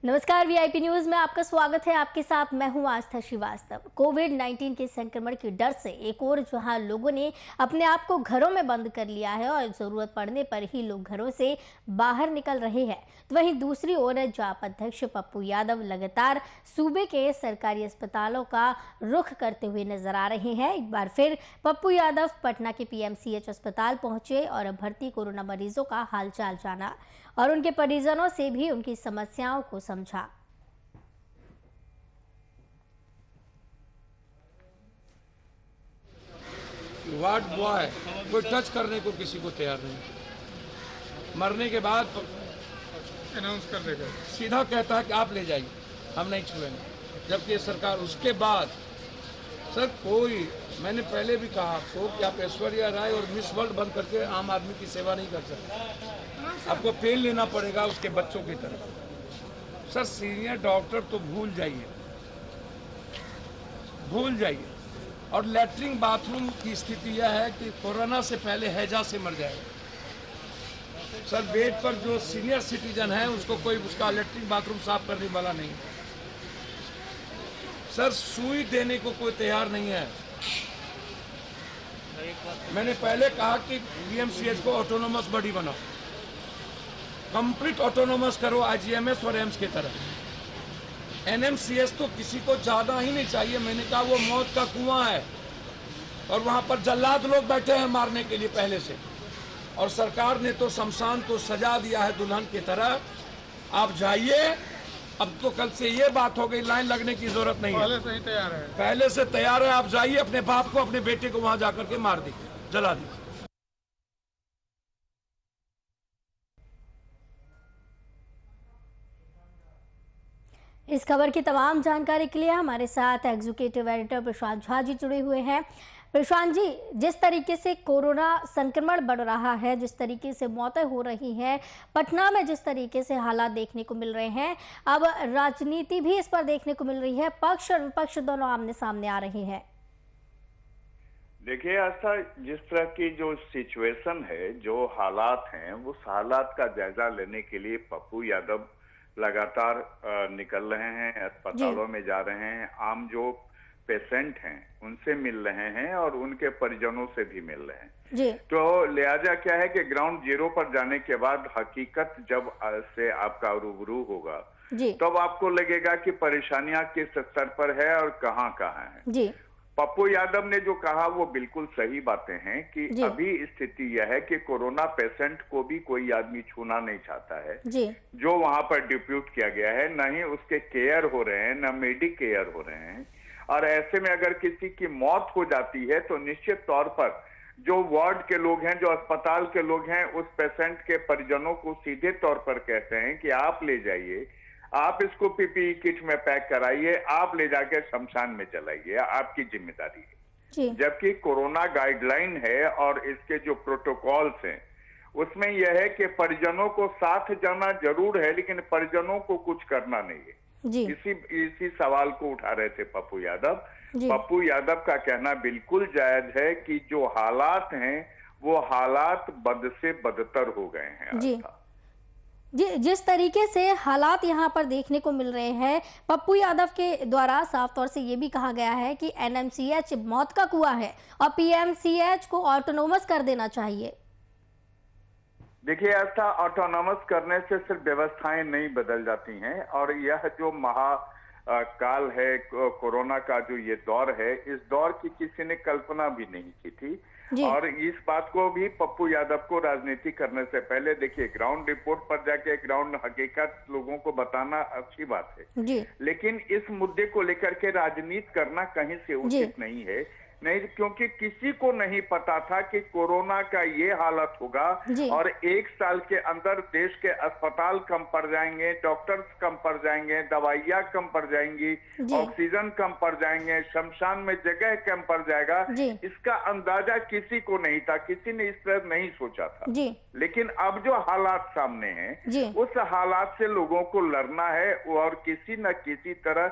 नमस्कार, VIP news में आपका स्वागत है। आपके साथ मैं हूं आस्था श्रीवास्तव। कोविड-19 के संक्रमण के डर से एक और जहां लोगों ने अपने आप को घरों में बंद कर लिया है और जरूरत पड़ने पर ही लोग घरों से बाहर निकल रहे हैं, तो वहीं दूसरी ओर जाप अध्यक्ष पप्पू यादव लगातार सूबे के सरकारी अस्पतालों का रुख करते हुए नजर आ रहे हैं। एक बार फिर पप्पू यादव पटना के पीएमसीएच अस्पताल पहुंचे और भर्ती कोरोना मरीजों का हालचाल जाना और उनके परिजनों से भी उनकी समस्याओं को समझा। वार्ड बॉय कोई टच करने को किसी को तैयार नहीं। मरने के बाद अनाउंस कर देगा, सीधा कहता है कि आप ले जाइए, हम नहीं छुएंगे। जबकि सरकार उसके बाद सर कोई, मैंने पहले भी कहा आपको कि आप ऐश्वर्या राय और मिस वर्ल्ड बंद करके आम आदमी की सेवा नहीं कर सकते। आपको पेन लेना पड़ेगा उसके बच्चों की तरह। सर सीनियर डॉक्टर तो भूल जाइए। और लैट्रिन बाथरूम की स्थिति यह है कि कोरोना से पहले हैजा से मर जाएगा। सर बेड पर जो सीनियर सिटीजन है उसको कोई उसका लैट्रिन बाथरूम साफ करने वाला नहीं। सर सुई देने को कोई तैयार नहीं है। मैंने पहले कहा कि पीएमसीएच को ऑटोनोमस बॉडी बनाओ, कंप्लीट ऑटोनोमस करो आईजीएमएस और एम्स की तरह। एनएमसीएच तो किसी को ज्यादा ही नहीं चाहिए। मैंने कहा वो मौत का कुआं है और वहां पर जल्लाद लोग बैठे हैं मारने के लिए पहले से। और सरकार ने तो शमशान को सजा दिया है दुल्हन की तरह। आप जाइए, अब तो कल से ये बात हो गई, लाइन लगने की जरूरत नहीं है, पहले से ही तैयार है। पहले से तैयार है। आप जाइए, अपने बाप को अपने बेटे को वहां जाकर के मार दीजिए, जला दीजिए। इस खबर की तमाम जानकारी के लिए हमारे साथ एग्जीक्यूटिव एडिटर प्रशांत झा जी जुड़े हुए हैं। प्रशांत जी, जिस तरीके से कोरोना संक्रमण बढ़ रहा है, जिस तरीके से मौतें हो रही हैं, पटना में जिस तरीके से हालात देखने को मिल रहे हैं, अब राजनीति भी इस पर देखने को मिल रही है। पक्ष और विपक्ष दोनों आमने सामने आ रहे हैं। देखिए आस्था, जिस तरह की जो सिचुएशन है, जो हालात हैं, उस हालात का जायजा लेने के लिए पप्पू यादव लगातार निकल रहे हैं, अस्पतालों में जा रहे हैं, आम जो पेशेंट हैं उनसे मिल रहे हैं और उनके परिजनों से भी मिल रहे हैं जी। तो लिहाजा क्या है कि ग्राउंड जीरो पर जाने के बाद हकीकत जब से आपका रूबरू होगा तब आपको लगेगा कि परेशानियां किस स्तर पर है और कहां है जी। पप्पू यादव ने जो कहा वो बिल्कुल सही बातें हैं कि अभी स्थिति यह है कि कोरोना पेशेंट को भी कोई आदमी छूना नहीं चाहता है जो वहां पर डिप्यूट किया गया है। न ही उसके केयर हो रहे हैं, न मेडिकेयर हो रहे हैं। और ऐसे में अगर किसी की मौत हो जाती है तो निश्चित तौर पर जो वार्ड के लोग हैं, जो अस्पताल के लोग हैं, उस पेशेंट के परिजनों को सीधे तौर पर कहते हैं कि आप ले जाइए, आप इसको पीपीई किट में पैक कराइए, आप ले जाके शमशान में चलाइए, आपकी जिम्मेदारी है। जबकि कोरोना गाइडलाइन है और इसके जो प्रोटोकॉल्स हैं उसमें यह है कि परिजनों को साथ जाना जरूर है, लेकिन परिजनों को कुछ करना नहीं है। इसी सवाल को उठा रहे थे पप्पू यादव। पप्पू यादव का कहना बिल्कुल जायज है कि जो हालात हैं वो हालात बद से बदतर हो गए हैं। जी, जिस तरीके से हालात यहाँ पर देखने को मिल रहे हैं, पप्पू यादव के द्वारा साफ तौर से ये भी कहा गया है कि एनएमसीएच मौत का कुआं है और पीएमसीएच को ऑटोनोमस कर देना चाहिए। देखिए ऐसा ऑटोनॉमस करने से सिर्फ व्यवस्थाएं नहीं बदल जाती हैं और यह जो महाकाल है, कोरोना का जो ये दौर है, इस दौर की किसी ने कल्पना भी नहीं की थी। और इस बात को भी पप्पू यादव को राजनीति करने से पहले, देखिए ग्राउंड रिपोर्ट पर जाके ग्राउंड हकीकत लोगों को बताना अच्छी बात है, लेकिन इस मुद्दे को लेकर के राजनीति करना कहीं से उचित नहीं है। नहीं, क्योंकि किसी को नहीं पता था कि कोरोना का ये हालत होगा और 1 साल के अंदर देश के अस्पताल कम पड़ जाएंगे, डॉक्टर्स कम पड़ जाएंगे, दवाइयां कम पड़ जाएंगी, ऑक्सीजन कम पड़ जाएंगे, शमशान में जगह कम पड़ जाएगा। इसका अंदाजा किसी को नहीं था, किसी ने इस तरह नहीं सोचा था। लेकिन अब जो हालात सामने हैं उस हालात से लोगों को लड़ना है और किसी न किसी तरह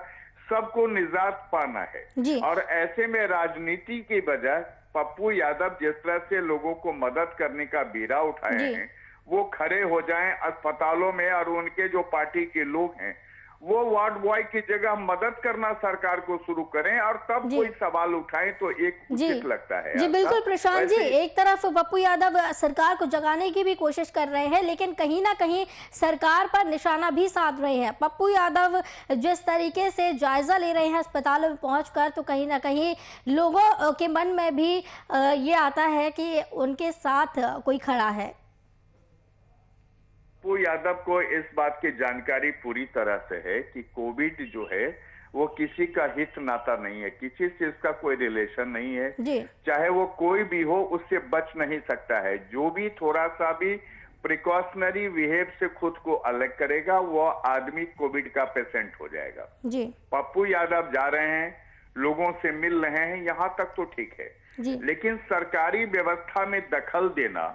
सबको निजात पाना है। और ऐसे में राजनीति की बजाय पप्पू यादव जिस तरह से लोगों को मदद करने का बीड़ा उठाए हैं, वो खड़े हो जाएं अस्पतालों में और उनके जो पार्टी के लोग हैं वो वार्ड बॉय की जगह मदद करना सरकार को शुरू करें और तब कोई सवाल उठाएं तो एक उचित लगता है। जी बिल्कुल प्रशांत जी, एक तरफ पप्पू यादव सरकार को जगाने की भी कोशिश कर रहे हैं, लेकिन कहीं ना कहीं सरकार पर निशाना भी साध रहे हैं। पप्पू यादव जिस तरीके से जायजा ले रहे हैं अस्पतालों में पहुंचकर, तो कहीं ना कहीं लोगों के मन में भी ये आता है कि उनके साथ कोई खड़ा है। पप्पू यादव को इस बात की जानकारी पूरी तरह से है कि कोविड जो है वो किसी का हित नाता नहीं है, किसी से इसका कोई रिलेशन नहीं है जी। चाहे वो कोई भी हो उससे बच नहीं सकता है। जो भी थोड़ा सा भी प्रिकॉशनरी बिहेव से खुद को अलग करेगा वो आदमी कोविड का पेशेंट हो जाएगा जी। पप्पू यादव जा रहे हैं, लोगों से मिल रहे हैं, यहाँ तक तो ठीक है जी। लेकिन सरकारी व्यवस्था में दखल देना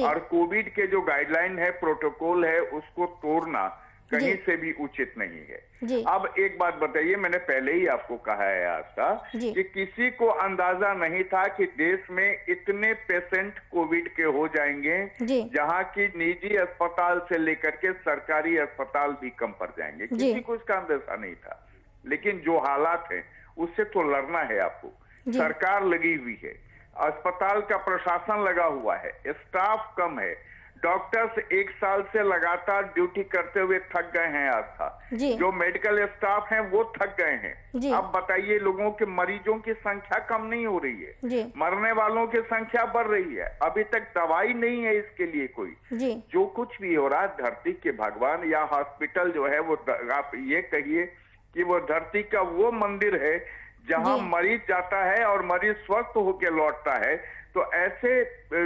और कोविड के जो गाइडलाइन है, प्रोटोकॉल है, उसको तोड़ना कहीं से भी उचित नहीं है। अब एक बात बताइए, मैंने पहले ही आपको कहा है आस्था कि किसी को अंदाजा नहीं था कि देश में इतने पेशेंट कोविड के हो जाएंगे जहां की निजी अस्पताल से लेकर के सरकारी अस्पताल भी कम पड़ जाएंगे। किसी को इसका अंदाजा नहीं था, लेकिन जो हालात है उससे तो लड़ना है आपको। सरकार लगी हुई है, अस्पताल का प्रशासन लगा हुआ है, स्टाफ कम है, डॉक्टर्स 1 साल से लगातार ड्यूटी करते हुए थक गए हैं आस्था, जो मेडिकल स्टाफ हैं वो थक गए हैं। अब बताइए, लोगों के मरीजों की संख्या कम नहीं हो रही है, मरने वालों की संख्या बढ़ रही है, अभी तक दवाई नहीं है इसके लिए कोई। जो कुछ भी हो रहा है, धरती के भगवान या हॉस्पिटल जो है वो, आप ये कहिए कि वो धरती का वो मंदिर है जहां मरीज जाता है और मरीज स्वस्थ होकर लौटता है। तो ऐसे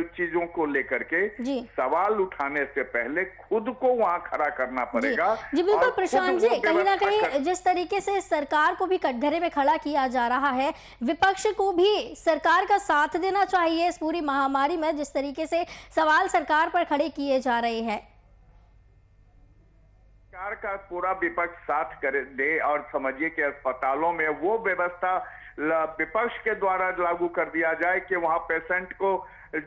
चीजों को लेकर के सवाल उठाने से पहले खुद को वहां खड़ा करना पड़ेगा। जी बिल्कुल प्रशांत जी, कहीं ना कहीं जिस तरीके से सरकार को भी कटघरे में खड़ा किया जा रहा है, विपक्ष को भी सरकार का साथ देना चाहिए इस पूरी महामारी में, जिस तरीके से सवाल सरकार पर खड़े किए जा रहे हैं। सरकार का पूरा विपक्ष साथ करे दे और समझिए कि अस्पतालों में वो व्यवस्था विपक्ष के द्वारा लागू कर दिया जाए कि वहां पेशेंट को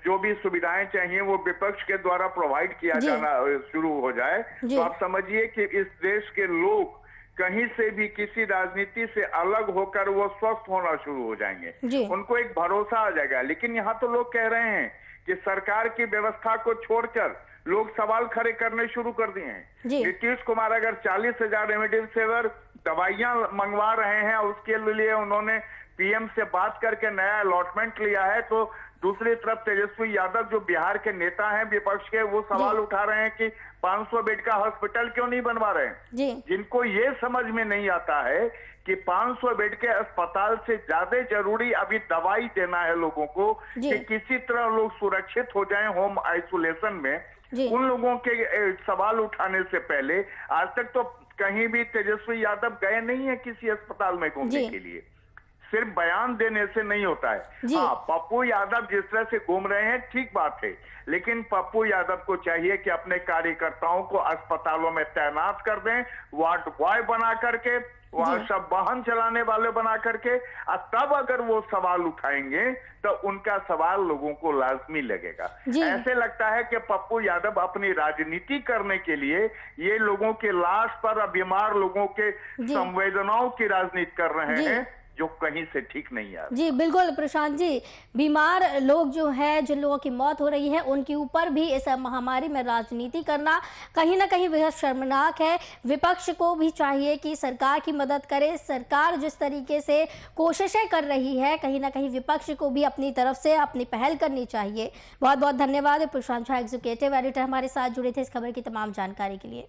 जो भी सुविधाएं चाहिए वो विपक्ष के द्वारा प्रोवाइड किया जाना शुरू हो जाए। तो आप समझिए कि इस देश के लोग कहीं से भी किसी राजनीति से अलग होकर वो स्वस्थ होना शुरू हो जाएंगे, उनको एक भरोसा आ जाएगा। लेकिन यहाँ तो लोग कह रहे हैं कि सरकार की व्यवस्था को छोड़कर लोग सवाल खड़े करने शुरू कर दिए हैं। नीतीश कुमार अगर 40,000 रेमडेसिविर दवाइयां मंगवा रहे हैं, उसके लिए उन्होंने पीएम से बात करके नया अलॉटमेंट लिया है, तो दूसरी तरफ तेजस्वी यादव जो बिहार के नेता हैं विपक्ष के, वो सवाल उठा रहे हैं कि 500 बेड का हॉस्पिटल क्यों नहीं बनवा रहे हैं। जिनको ये समझ में नहीं आता है कि 500 बेड के अस्पताल से ज्यादा जरूरी अभी दवाई देना है लोगों को, कि किसी तरह लोग सुरक्षित हो जाएं होम आइसोलेशन में। उन लोगों के सवाल उठाने से पहले आज तक तो कहीं भी तेजस्वी यादव गए नहीं है किसी अस्पताल में घूमने के लिए। सिर्फ बयान देने से नहीं होता है। हाँ, पप्पू यादव जिस तरह से घूम रहे हैं ठीक बात है, लेकिन पप्पू यादव को चाहिए कि अपने कार्यकर्ताओं को अस्पतालों में तैनात कर दें, वार्ड बॉय बना करके, वहां सब वाहन चलाने वाले बना करके, और तब अगर वो सवाल उठाएंगे तो उनका सवाल लोगों को लाजमी लगेगा। ऐसे लगता है कि पप्पू यादव अपनी राजनीति करने के लिए ये लोगों के लाश पर, बीमार लोगों के संवेदनाओं की राजनीति कर रहे हैं, जो कहीं से ठीक नहीं आ। जी बिल्कुल प्रशांत जी, बीमार लोग जो है, जिन लोगों की मौत हो रही है, उनके ऊपर भी इस महामारी में राजनीति करना कहीं ना कहीं बेहद शर्मनाक है। विपक्ष को भी चाहिए कि सरकार की मदद करे। सरकार जिस तरीके से कोशिशें कर रही है, कहीं ना कहीं विपक्ष को भी अपनी तरफ से अपनी पहल करनी चाहिए। बहुत बहुत धन्यवाद प्रशांत झा, एग्जीक्यूटिव एडिटर हमारे साथ जुड़े थे इस खबर की तमाम जानकारी के लिए।